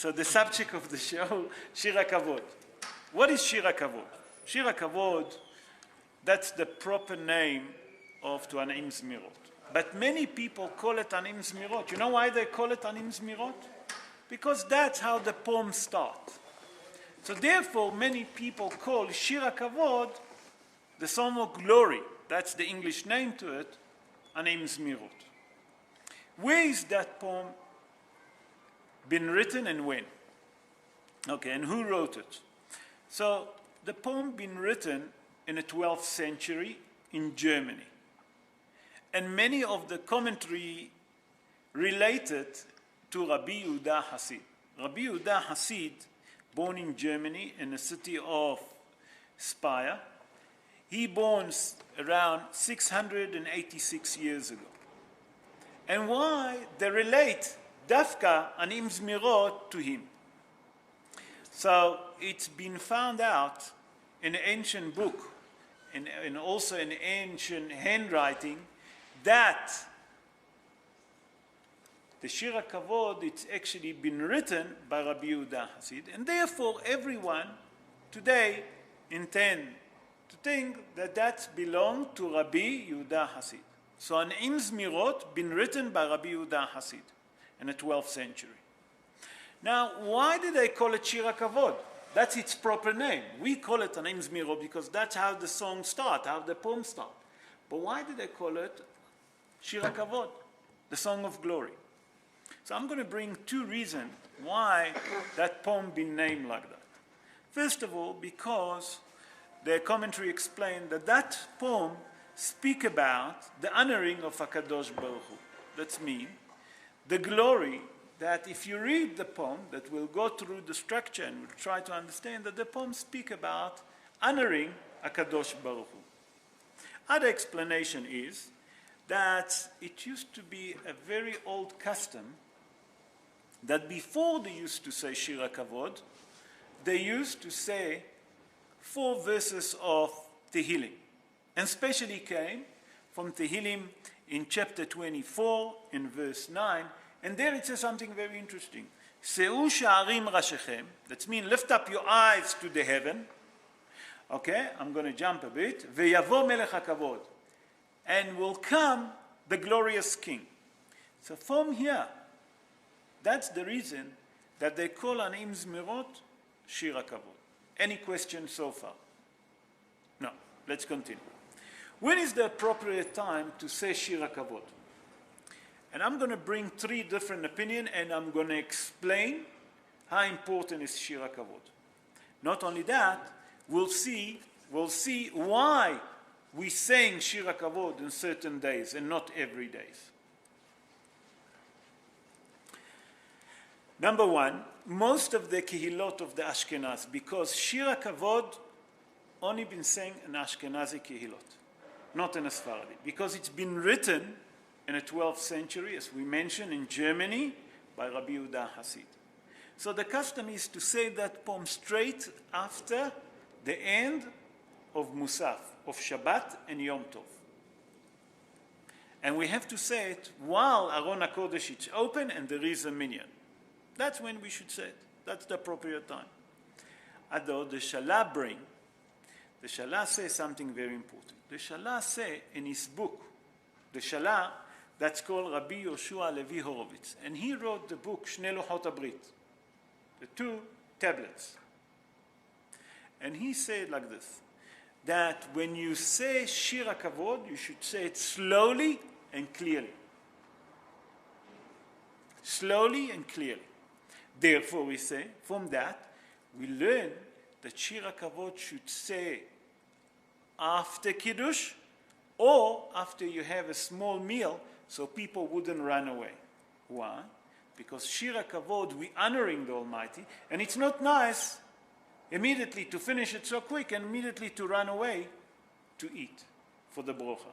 So the subject of the show, Shir HaKavod. What is Shir HaKavod? Shir HaKavod, that's the proper name of to Anim Zmirot. But many people call it Anim Zmirot. You know why they call it Anim Zmirot? Because that's how the poem starts. So therefore, many people call Shir HaKavod the Song of Glory. That's the English name to it, Anim Zmirot. Where is that poem been written and when? Okay, and who wrote it? So the poem been written in the 12th century in Germany. And many of the commentary related to Rabbi Yehuda Hasid. Rabbi Yehuda Hasid, born in Germany in the city of Speyer, he born around 686 years ago. And why they relate Dafka Anim Zmirot to him? So it's been found out in an ancient book and also in ancient handwriting that the Shir HaKavod, it's actually been written by Rabbi Yehuda Hasid, and therefore everyone today intend to think that that belongs to Rabbi Yehuda Hasid. So Anim Zmirot been written by Rabbi Yehuda Hasid in the 12th century. Now, why did they call it Shir HaKavod? That's its proper name. We call it Anim Zmirot because that's how the song starts, how the poem starts. But why did they call it Shir HaKavod, the Song of Glory? So I'm going to bring two reasons why that poem been named like that. First of all, because their commentary explained that that poem speak about the honoring of HaKadosh Baruch Hu. That's mean the glory that if you read the poem, that we'll go through the structure and we'll try to understand that the poem speak about honoring HaKadosh Baruch Hu. Other explanation is that it used to be a very old custom that before they used to say Shir HaKavod, they used to say 4 verses of Tehillim. And especially came from Tehillim in chapter 24 in verse 9. And there it says something very interesting. Se'u sha'arim rashechem. That means lift up your eyes to the heaven. Okay, I'm going to jump a bit. Ve'yavo melech hakavod. And will come the glorious king. So from here, that's the reason that they call Anim Zmirot Shir HaKavod. Any questions so far? No. Let's continue. When is the appropriate time to say Shir HaKavod? And I'm going to bring 3 different opinions and I'm going to explain how important is Shir HaKavod. Not only that, we'll see why we're saying Shir HaKavod in certain days and not every day. Number one, most of the Kehilot of the Ashkenaz, because Shir HaKavod only been sang in Ashkenazi Kehilot, not in a Sephardi, because it's been written in the 12th century, as we mentioned, in Germany by Rabbi Yehuda Hasid. So the custom is to say that poem straight after the end of Musaf, of Shabbat and Yom Tov. And we have to say it while Aron HaKodesh is open and there is a minyan. That's when we should say it. That's the appropriate time. Although the Shalah the Shalah says something very important. The Shalah say in his book, the Shalah, that's called Rabbi Yoshua Levy Horovitz. And he wrote the book, Shnei Luchot HaBrit, the 2 tablets. And he said like this, that when you say Shir HaKavod, you should say it slowly and clearly. Slowly and clearly. Therefore, we say, from that, we learn that Shir HaKavod should say after Kiddush or after you have a small meal so people wouldn't run away. Why? Because Shir HaKavod, we're honoring the Almighty, and it's not nice immediately to finish it so quick and immediately to run away to eat for the brocha.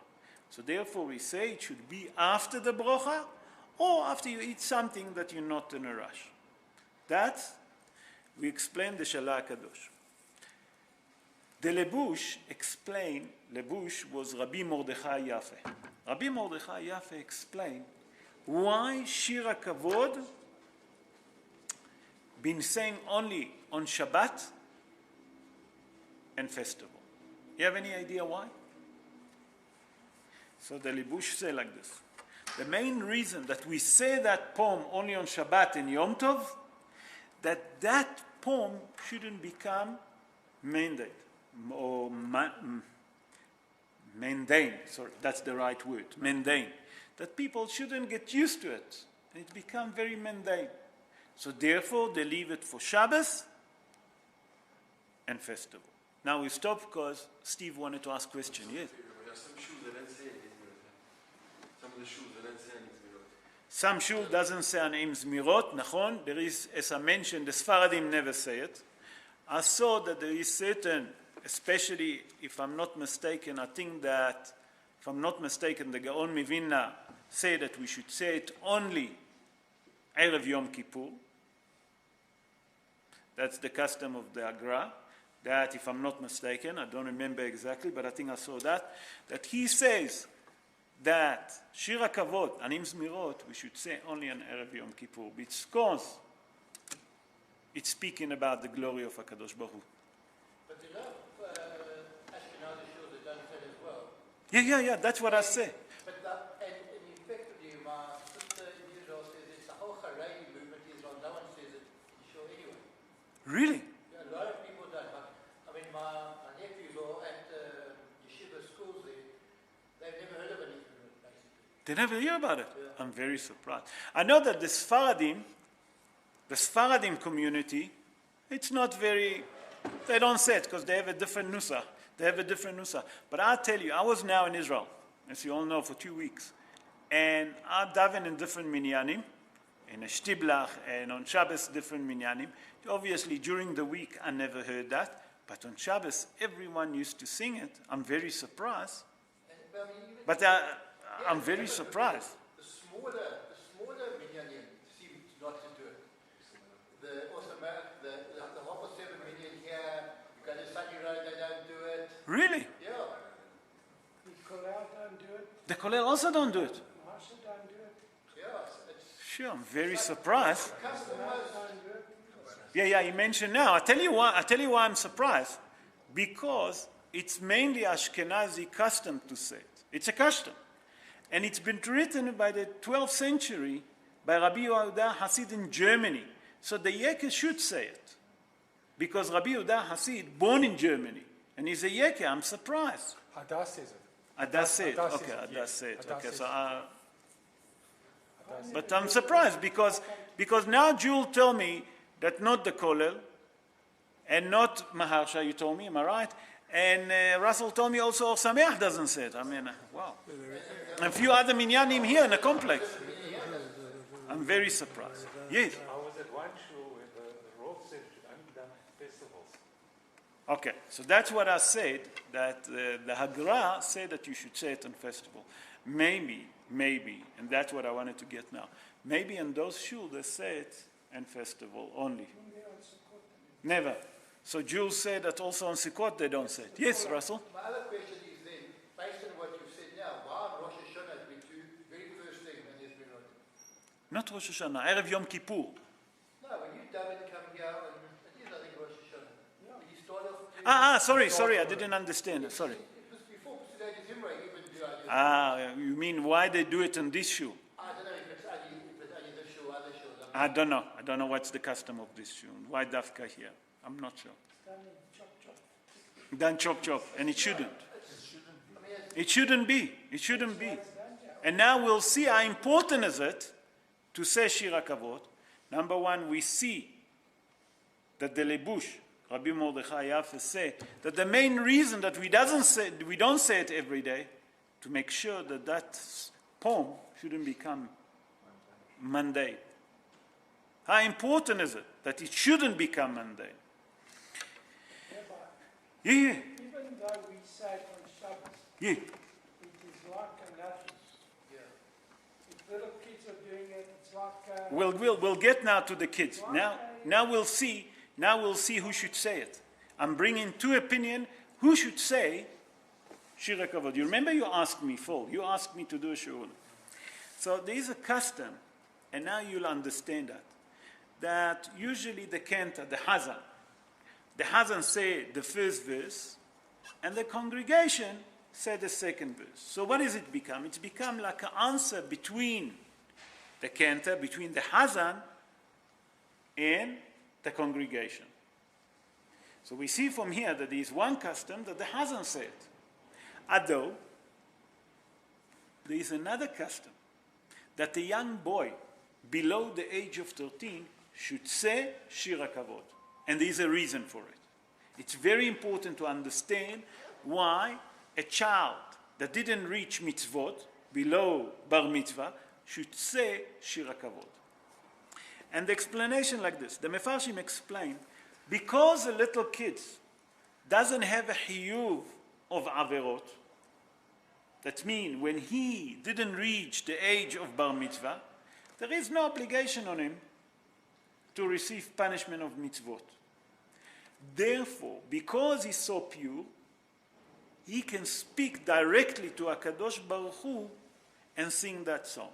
So therefore we say it should be after the brocha or after you eat something that you're not in a rush. That, we explain the Shalah Kadosh. The Lebush explained, Lebush was Rabbi Mordechai Yaffe. Rabbi Mordechai Yaffe explained why Shir HaKavod been saying only on Shabbat and festival. You have any idea why? So the Lebush say like this. The main reason that we say that poem only on Shabbat and Yom Tov, that poem shouldn't become mandate or mundane. Sorry, that's the right word, mundane. That people shouldn't get used to it. And it become very mundane. So therefore, they leave it for Shabbos and festival. Now we stop because Steve wanted to ask a question. Yes? Some shul doesn't say an im zmirot, nachon. There is, as I mentioned, the Sfaradim never say it. I saw that there is certain, especially if I'm not mistaken, I think that, if I'm not mistaken, the Gaon Mivilna say that we should say it only Erev Yom Kippur. That's the custom of the Agra. That, if I'm not mistaken, I don't remember exactly, but I think I saw that he says that Shir HaKavod, Anim Zmirot, we should say only on Erev Yom Kippur, because it's speaking about the glory of HaKadosh Baruch Hu. But you know, Ashkenazi shul that done that as well. Yeah, that's what I say. But and effectively, my sister in Israel says it's the whole Haredi movement in Israel. No one says it sure anyway. Really? Yeah, a lot of people don't. I mean, my nephews are at yeshiva schools there. They've never heard of anything, basically. They never hear about it. Yeah. I'm very surprised. I know that the Sfaradim community, it's not very, they don't say it because they have a different nusach. But I'll tell you, I was now in Israel, as you all know, for 2 weeks. And I daven in different minyanim, in a shtiblach, and on Shabbos, different minyanim. Obviously, during the week, I never heard that. But on Shabbos, everyone used to sing it. I'm very surprised. But I'm very surprised. The smaller minyanim seem not to do it. The 7 million here, you got a Sunny Road, they don't do it. Really? Yeah. The Kollel don't do it. The Kollel also don't do it? Marsha don't do it. Yeah. It's Sure, I'm very surprised. customized. Don't do it. Yeah, you mentioned now. I tell you why I'm surprised. Because it's mainly Ashkenazi custom to say it. It's a custom. And it's been written by the 12th century by Rabbi Yehuda Hasid in Germany. So the Yeke should say it. Because Rabbi Yehuda Hasid, born in Germany, and he's a Yeke, I'm surprised. Hadas says it. Adas said it. Hadas Okay, says it, Adas yes. said it. Hadas Okay, says so it. but I'm surprised because now Jewel told me that not the Kollel and not Maharsha, you told me, am I right? And Russell told me also Or Sameach doesn't say it. I mean, wow. And a few other minyanim here in the complex. I'm very surprised. Yes. I was at one show where the Rav said it should only be done at festivals. Okay, so that's what I said, that the Hagra said that you should say it on festival. Maybe, and that's what I wanted to get now. Maybe in those shul they say it on festival only. Never. So Jules said that also on Sukkot they don't say it. Yes, Russell? My other question is then, based on what you've said now, why Rosh Hashanah has been two very first thing when there's been Not Rosh Hashanah, Erev Yom Kippur. No, when you daven come here, it is I think Rosh Hashanah. When you start off... Sorry, I didn't understand. Sorry. It was before Pesach Zimra even do I You mean why they do it in this shul? I don't know if it's only this show or other shows. I don't know what's the custom of this shul. Why Dafka here? I'm not sure. Done chop, and it shouldn't. It shouldn't be. And now we'll see how important is it to say Shir HaKavod. Number one, we see that the Lebush, Rabbi Mordechai Yaffe, say that the main reason that we don't say it every day, to make sure that poem shouldn't become mundane. How important is it that it shouldn't become mundane? Yeah. Even though we say it on Shabbos, Yeah. it is like a nothing. If little kids are doing it, it's like a... We'll get now to the kids. Now we'll see who should say it. I'm bringing two opinions. Who should say Shir HaKavod? You remember you asked me, you asked me to do a shiur. So there is a custom, and now you'll understand that. that usually the cantor, the Hazan say the first verse, and the congregation say the second verse. So what does it become? It's become like an answer between the cantor, between the Hazan and the congregation. So we see from here that there is one custom that the Hazan said. Although, there is another custom that a young boy below the age of 13 should say Shir HaKavod. And there is a reason for it. It's very important to understand why a child that didn't reach mitzvot, below bar mitzvah, should say Shir HaKavod. And the explanation like this. The Mefarshim explain, because a little kid doesn't have a hiyuv of averot, that means when he didn't reach the age of bar mitzvah, there is no obligation on him to receive punishment of mitzvot. Therefore, because he's so pure, he can speak directly to HaKadosh Baruch Hu and sing that song.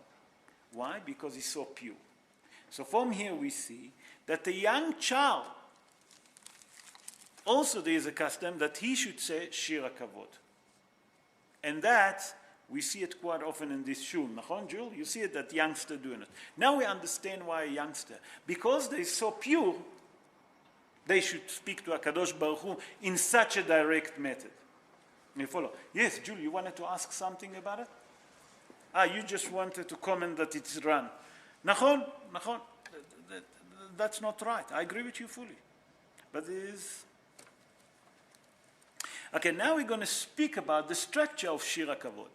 Why? Because he's so pure. So from here we see that a young child, also there is a custom that he should say Shir HaKavod. And that, we see it quite often in this shul. Nachon, Jul? You see it, that youngster doing it. Now we understand why a youngster. Because they are so pure, they should speak to HaKadosh Baruch Hu in such a direct method. You follow? Yes, Julie, you wanted to ask something about it? You just wanted to comment that it's run. Nachon, that's not right. I agree with you fully. But there is... Okay, now we're going to speak about the structure of Shir HaKavod.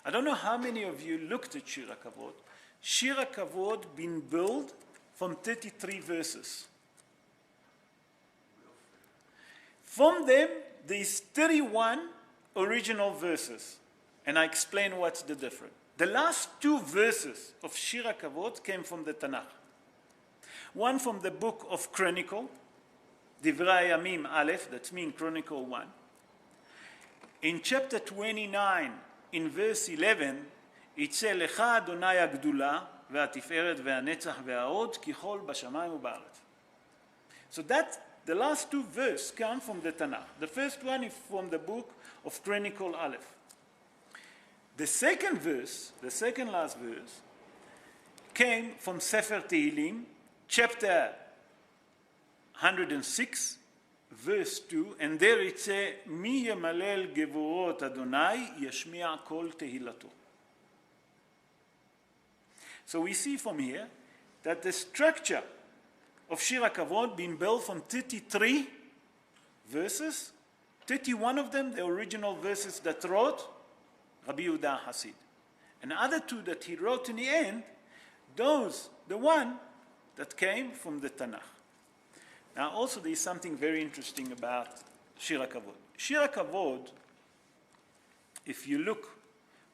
I don't know how many of you looked at Shir HaKavod. Shir HaKavod been built from 33 verses. From them, there is 31 original verses. And I explain what's the difference. The last two verses of Shir HaKavod came from the Tanakh. One from the book of Chronicle, Divrei Hayamim Aleph, that means Chronicle 1. In chapter 29, in verse 11, it says, לך אדוני הגדולה והתפארת והנצח וההוד ככל בשמיים ובארץ. So that, the last two verses come from the Tanakh. The first one is from the book of Chronicle Aleph. The second verse, the second last verse, came from Sefer Tehillim, chapter 106, verse 2, and there it says, Mi yemalel gevurot Adonai yashmi'a kol tehilato. So we see from here that the structure of Shir HaKavod being built from 33 verses, 31 of them, the original verses that wrote Rabbi Yehuda Hasid. And the other two that he wrote in the end, those, the one that came from the Tanakh. Now also there is something very interesting about Shir HaKavod. Shir HaKavod, if you look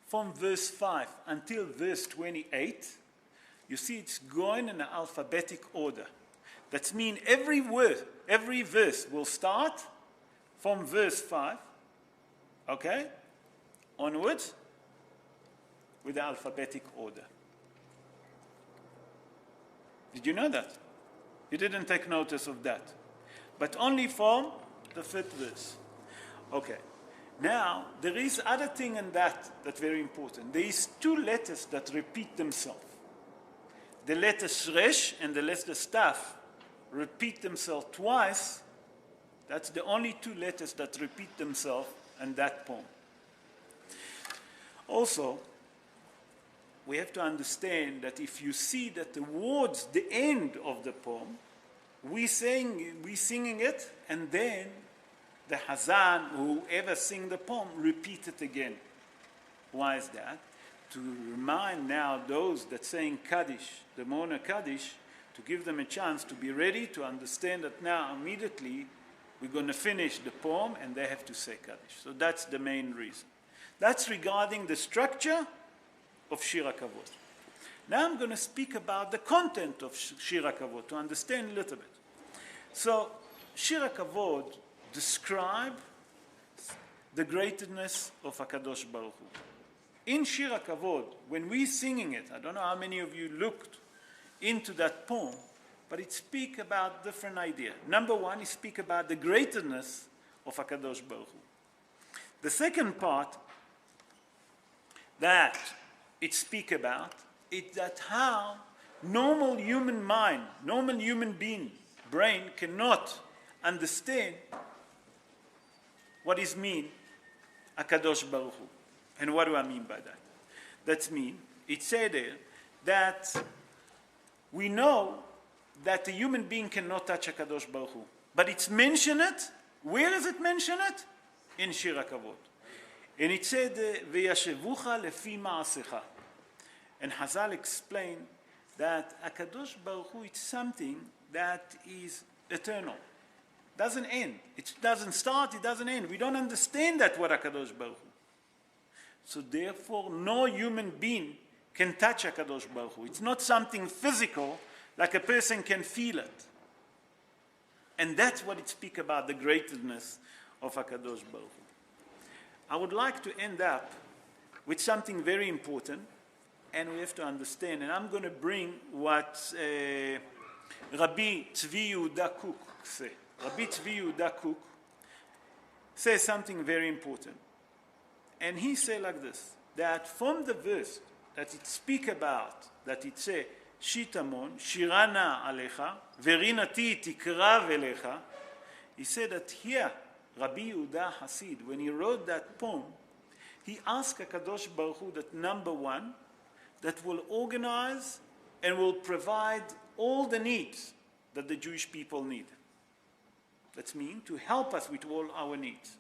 from verse 5 until verse 28, you see it's going in an alphabetic order. That means every verse will start from verse 5, okay, onwards, with the alphabetic order. Did you know that? You didn't take notice of that. But only from the fifth verse. Okay. Now, there is other thing in that that's very important. There is two letters that repeat themselves. The letter Shresh and the letter Staf repeat themselves twice. That's the only two letters that repeat themselves in that poem. Also, we have to understand that if you see that towards the end of the poem, we singing it, and then the Hazan, whoever sing the poem, repeat it again. Why is that? To remind now those that saying Kaddish, the Mona Kaddish, to give them a chance to be ready to understand that now immediately we're going to finish the poem and they have to say Kaddish. So that's the main reason. That's regarding the structure of Shir HaKavod. Now I'm going to speak about the content of Shir HaKavod to understand a little bit. So Shir HaKavod describes the greatness of HaKadosh Baruch Hu. In Shir HaKavod, when we're singing it, I don't know how many of you looked into that poem, but it speaks about different idea. Number one, it speaks about the greatness of HaKadosh Baruch Hu. The second part that it speaks about is that how normal human mind, normal human brain cannot understand what is mean HaKadosh Baruch Hu. And what do I mean by that? That means, it said there that we know that a human being cannot touch HaKadosh Baruch Hu. But it's mentioned it. Where is it mentioned? In Shir HaKavod. And it said, V'yashevucha lefi ma'asecha. And Hazal explained that HaKadosh Baruch Hu is something that is eternal. Doesn't end. It doesn't start, it doesn't end. We don't understand that what HaKadosh Baruch Hu. So therefore, no human being can touch HaKadosh Baruch Hu. It's not something physical, like a person can feel it. And that's what it speaks about, the greatness of HaKadosh Baruch Hu. I would like to end up with something very important, and we have to understand, and I'm going to bring what Rabbi Tzvi Yehuda Kook says. Rabbi Tzvi Yehuda Kook says something very important. And he said like this, that from the verse that it speaks about, that it says, Shitamon, Shirana Alecha, Verinati Tikrav Elecha, he said that here, Rabbi Yehuda Hasid, when he wrote that poem, he asked HaKadosh Baruch Hu that number one, that will organize and will provide all the needs that the Jewish people need. That means to help us with all our needs.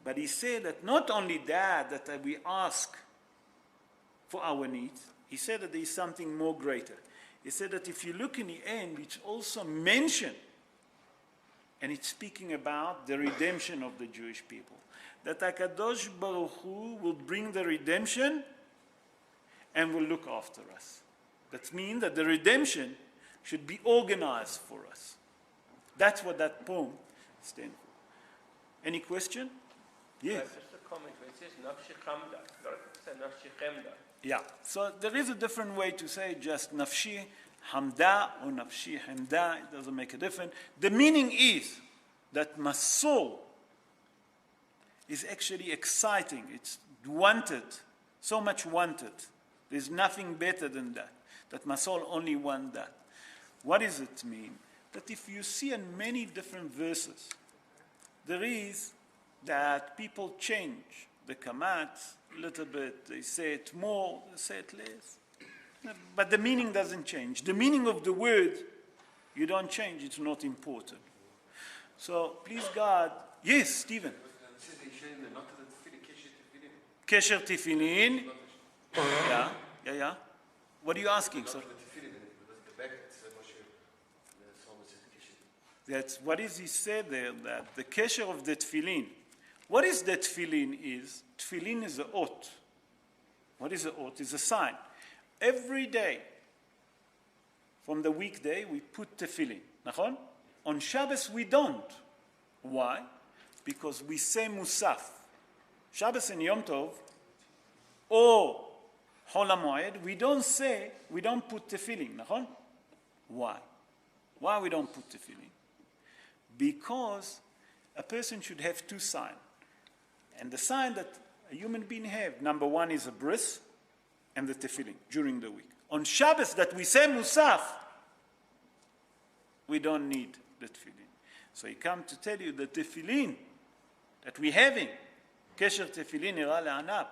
But he said that not only that we ask for our needs, he said that there is something more greater. He said that if you look in the end, it's also mentioned, and it's speaking about the redemption of the Jewish people. That HaKadosh Baruch Hu will bring the redemption and will look after us. That means that the redemption should be organized for us. That's what that poem stands for. Any question? Yes. Just a comment where it says Nafshi Chamda. Nafshi Chemda. Yeah. So there is a different way to say just Nafshi Hamda or Nafshi Hemda. It doesn't make a difference. The meaning is that my soul is actually exciting. It's wanted, so much wanted. There's nothing better than that. That my soul only wants that. What does it mean? That if you see in many different verses, there is that people change the kamat a little bit. They say it more, they say it less. But the meaning doesn't change. The meaning of the word, you don't change. It's not important. So, please God. Yes, Stephen. Kesher Tefillin. Yeah. What are you asking, sir? That's what is he said there, that the kesher of the tefillin. What is the tefillin is? Tefillin is a ot. What is a ot? It's a sign. Every day, from the weekday, we put tefillin. Nachon? On Shabbos, we don't. Why? Because we say musaf. Shabbos and Yom Tov, or Chol HaMoed, we don't put tefillin. Nachon? Why? Why we don't put tefillin? Because a person should have two signs. And the sign that a human being have, number one is a bris and the tefillin during the week. On Shabbos that we say musaf, we don't need the tefillin. So he come to tell you the tefillin that we having, kesher tefillin ira le'anab,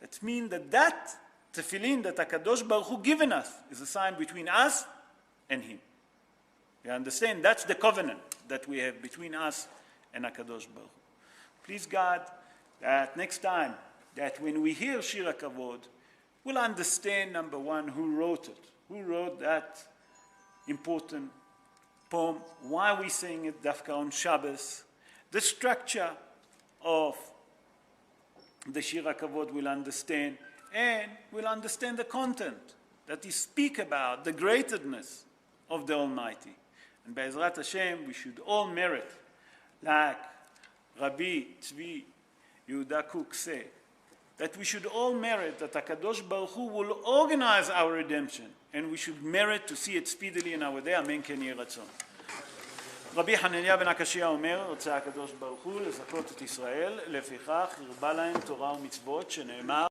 that means that tefillin that HaKadosh Baruch Hu given us is a sign between us and him. You understand? That's the covenant that we have between us and HaKadosh Baruch Hu. Please God, that next time, that when we hear Shir HaKavod, we'll understand, number one, who wrote it. Who wrote that important poem, why we sing it Dafka on Shabbos, the structure of the Shir HaKavod we'll understand, and we'll understand the content that he speak about, the greatness of the Almighty. And Be'ezrat Hashem, we should all merit, like Rabbi Tzvi Yehuda Kook said, that we should all merit that HaKadosh Baruch Hu will organize our redemption, and we should merit to see it speedily in our day. Amen כן יהי רצון. רבי חנניה בן הקשיא אומר, רוצה הקדוש ברוך הוא לזכות את ישראל, לפיכך הרבה להם תורה ומצוות, שנאמר